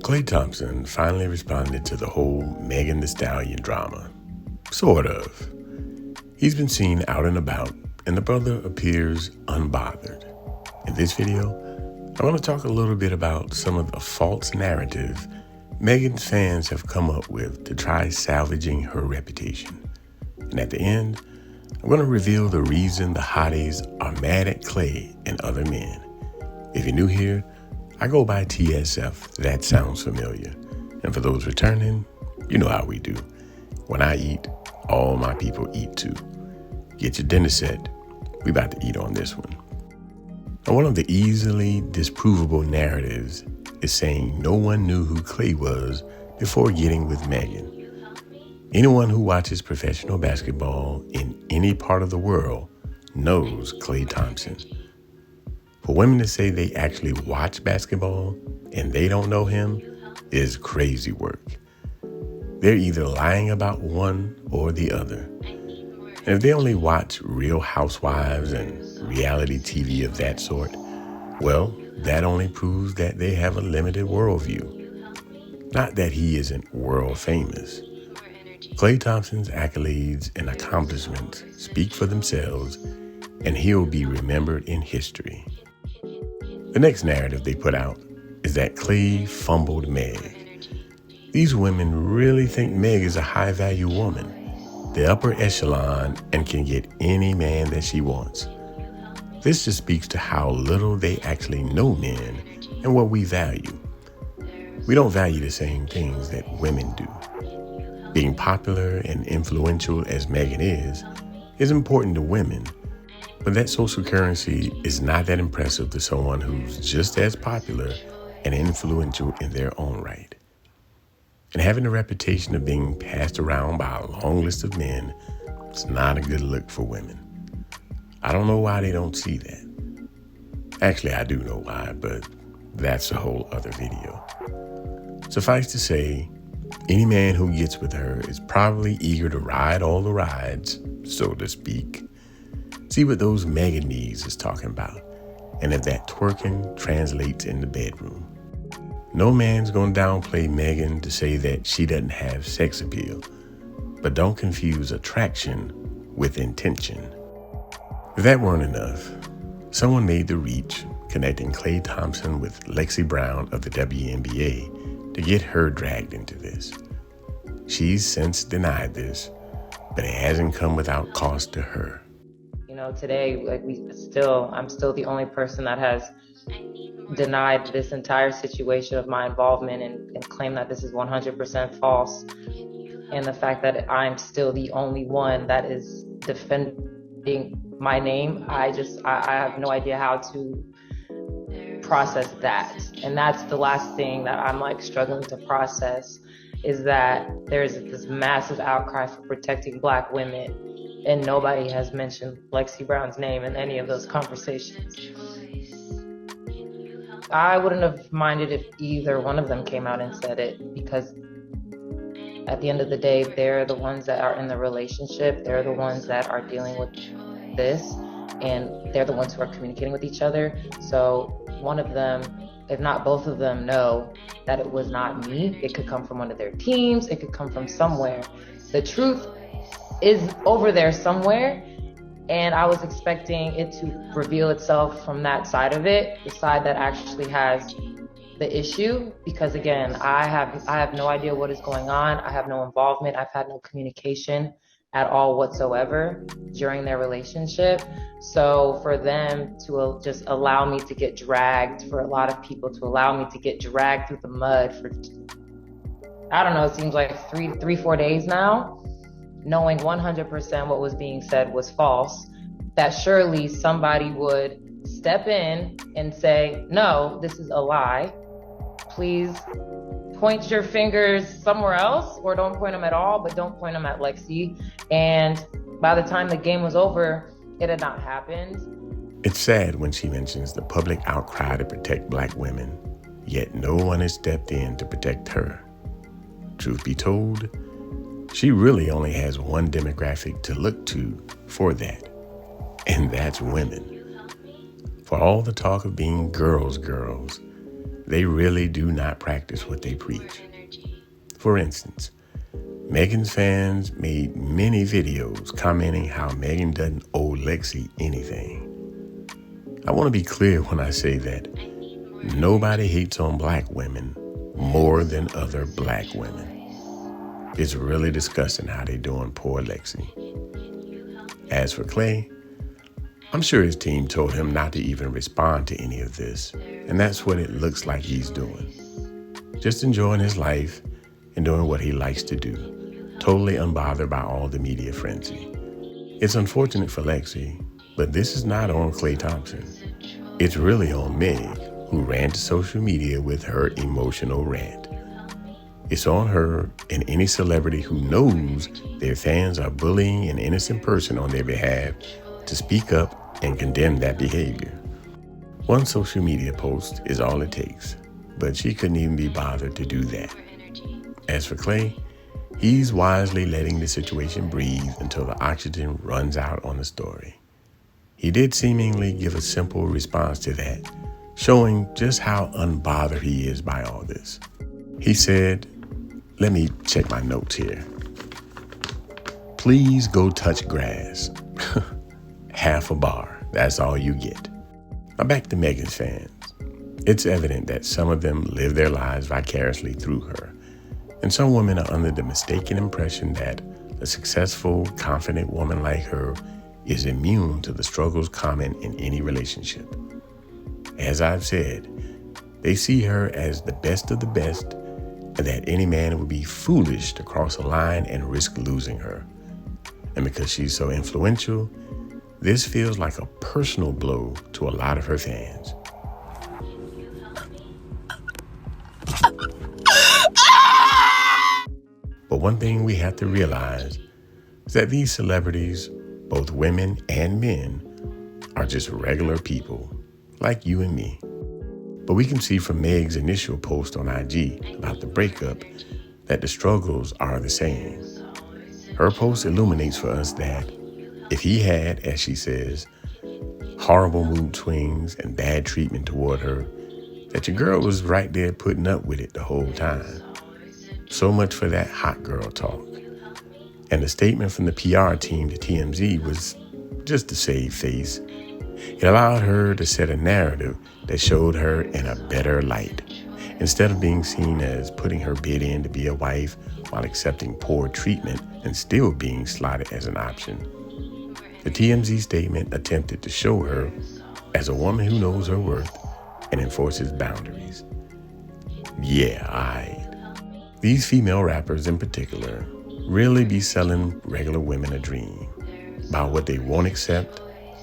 Klay Thompson finally responded to the whole Megan Thee Stallion drama. Sort of. He's been seen out and about, and the brother appears unbothered. In this video, I want to talk a little bit about some of the false narrative Megan's fans have come up with to try salvaging her reputation. And at the end, I'm going to reveal the reason the hotties are mad at Klay and other men. If you're new here, I go by TSF. That sounds familiar. And for those returning, you know how we do. When I eat, all my people eat too. Get your dinner set. We about to eat on this one. Now, one of the easily disprovable narratives is saying no one knew who Klay was before getting with Megan. Anyone who watches professional basketball in any part of the world knows Klay Thompson. For women to say they actually watch basketball and they don't know him is crazy work. They're either lying about one or the other. And if they only watch Real Housewives and reality TV of that sort, well, that only proves that they have a limited worldview. Not that he isn't world famous. Klay Thompson's accolades and accomplishments speak for themselves, and he'll be remembered in history. The next narrative they put out is that Klay fumbled Meg. These women really think Meg is a high-value woman, the upper echelon, and can get any man that she wants. This just speaks to how little they actually know men and what we value. We don't value the same things that women do. Being popular and influential as Megan is important to women. But that social currency is not that impressive to someone who's just as popular and influential in their own right. And having a reputation of being passed around by a long list of men is not a good look for women. I don't know why they don't see that. Actually, I do know why, but that's a whole other video. Suffice to say, any man who gets with her is probably eager to ride all the rides, so to speak. See what those Megan knees is talking about, and if that twerking translates in the bedroom. No man's gonna downplay Megan to say that she doesn't have sex appeal, but don't confuse attraction with intention. If that weren't enough, someone made the reach connecting Klay Thompson with Lexi Brown of the WNBA to get her dragged into this. She's since denied this, but it hasn't come without cost to her. Today, I'm still the only person that has denied this entire situation of my involvement and claimed that this is 100% false. And the fact that I'm still the only one that is defending my name, I have no idea how to process that. And that's the last thing that I'm struggling to process, is that there's this massive outcry for protecting Black women, and nobody has mentioned Lexi Brown's name in any of those conversations. I wouldn't have minded if either one of them came out and said it, because at the end of the day, they're the ones that are in the relationship. They're the ones that are dealing with this, and they're the ones who are communicating with each other. So one of them, if not both of them, know that it was not me. It could come from one of their teams. It could come from somewhere. The truth is over there somewhere, and I was expecting it to reveal itself from that side of it, the side that actually has the issue, because again, I have no idea what is going on. I have no involvement. I've had no communication at all whatsoever during their relationship. So for them to just allow me to get dragged, for a lot of people to allow me to get dragged through the mud for, I don't know, it seems like 4 days now, knowing 100% what was being said was false, that surely somebody would step in and say, no, this is a lie. Please point your fingers somewhere else, or don't point them at all, but don't point them at Lexi. And by the time the game was over, it had not happened. It's sad when she mentions the public outcry to protect Black women, yet no one has stepped in to protect her. Truth be told, she really only has one demographic to look to for that, and that's women. For all the talk of being girls, they really do not practice what they preach. For instance, Megan's fans made many videos commenting how Megan doesn't owe Lexi anything. I want to be clear when I say that nobody hates on black women more than other black women. It's really disgusting how they doing poor Lexi. As for Klay, I'm sure his team told him not to even respond to any of this, and that's what it looks like he's doing. Just enjoying his life and doing what he likes to do, totally unbothered by all the media frenzy. It's unfortunate for Lexi, but this is not on Klay Thompson. It's really on Meg, who ran to social media with her emotional rant. It's on her and any celebrity who knows their fans are bullying an innocent person on their behalf to speak up and condemn that behavior. One social media post is all it takes, but she couldn't even be bothered to do that. As for Klay, he's wisely letting the situation breathe until the oxygen runs out on the story. He did seemingly give a simple response to that, showing just how unbothered he is by all this. He said, let me check my notes here. Please go touch grass. Half a bar, that's all you get. Now back to Megan's fans. It's evident that some of them live their lives vicariously through her, and some women are under the mistaken impression that a successful, confident woman like her is immune to the struggles common in any relationship. As I've said, they see her as the best of the best, and that any man would be foolish to cross a line and risk losing her. And because she's so influential, this feels like a personal blow to a lot of her fans. But one thing we have to realize is that these celebrities, both women and men, are just regular people, like you and me. But we can see from Meg's initial post on IG about the breakup that the struggles are the same. Her post illuminates for us that if he had, as she says, horrible mood swings and bad treatment toward her, that your girl was right there putting up with it the whole time. So much for that hot girl talk. And the statement from the PR team to TMZ was just to save face. It allowed her to set a narrative that showed her in a better light, instead of being seen as putting her bid in to be a wife while accepting poor treatment and still being slotted as an option. The TMZ statement attempted to show her as a woman who knows her worth and enforces boundaries. These female rappers in particular really be selling regular women a dream about what they won't accept,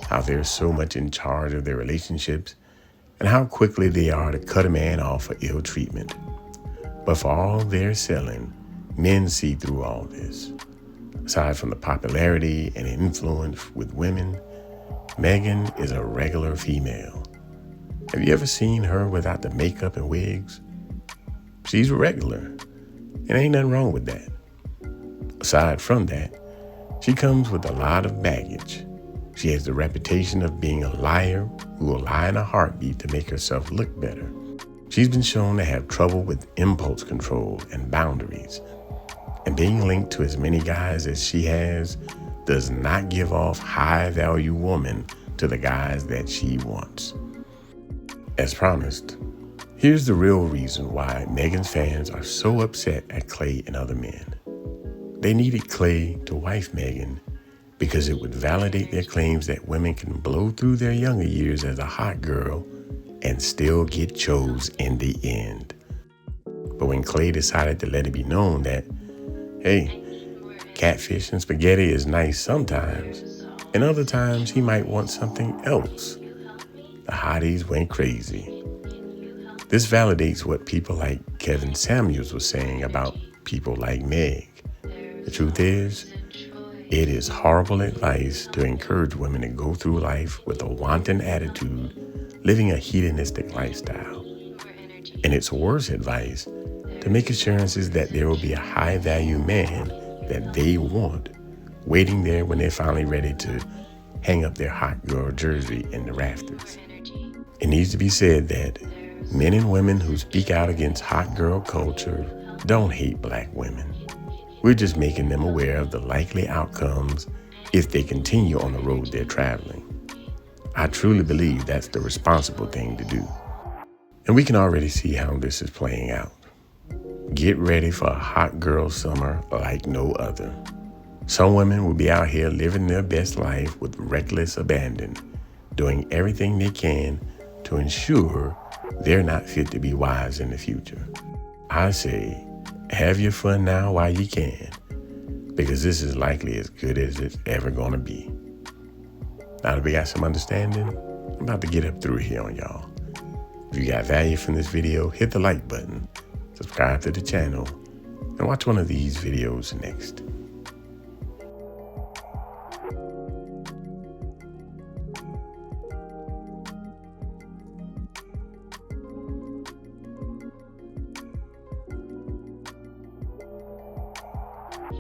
how they're so much in charge of their relationships, and how quickly they are to cut a man off for ill treatment. But for all they're selling, men see through all this. Aside from the popularity and influence with women, Megan is a regular female. Have you ever seen her without the makeup and wigs? She's regular, and ain't nothing wrong with that. Aside from that, she comes with a lot of baggage. She has the reputation of being a liar who will lie in a heartbeat to make herself look better. She's been shown to have trouble with impulse control and boundaries. And being linked to as many guys as she has does not give off high-value woman to the guys that she wants. As promised, here's the real reason why Megan's fans are so upset at Klay and other men. They needed Klay to wife Megan because it would validate their claims that women can blow through their younger years as a hot girl and still get chose in the end. But when Klay decided to let it be known that, hey, catfish and spaghetti is nice sometimes, and other times he might want something else, the hotties went crazy. This validates what people like Kevin Samuels was saying about people like Meg. The truth is, it is horrible advice to encourage women to go through life with a wanton attitude, living a hedonistic lifestyle. And it's worse advice to make assurances that there will be a high-value man that they want waiting there when they're finally ready to hang up their hot girl jersey in the rafters. It needs to be said that Men and women who speak out against hot girl culture don't hate black women. We're just making them aware of the likely outcomes if they continue on the road they're traveling. I truly believe that's the responsible thing to do. And we can already see how this is playing out. Get ready for a hot girl summer like no other. Some women will be out here living their best life with reckless abandon, doing everything they can to ensure they're not fit to be wives in the future. I say, have your fun now while you can, because this is likely as good as it's ever gonna be. Now that we got some understanding, I'm about to get up through here on y'all. If you got value from this video, hit the like button, subscribe to the channel, and watch one of these videos next.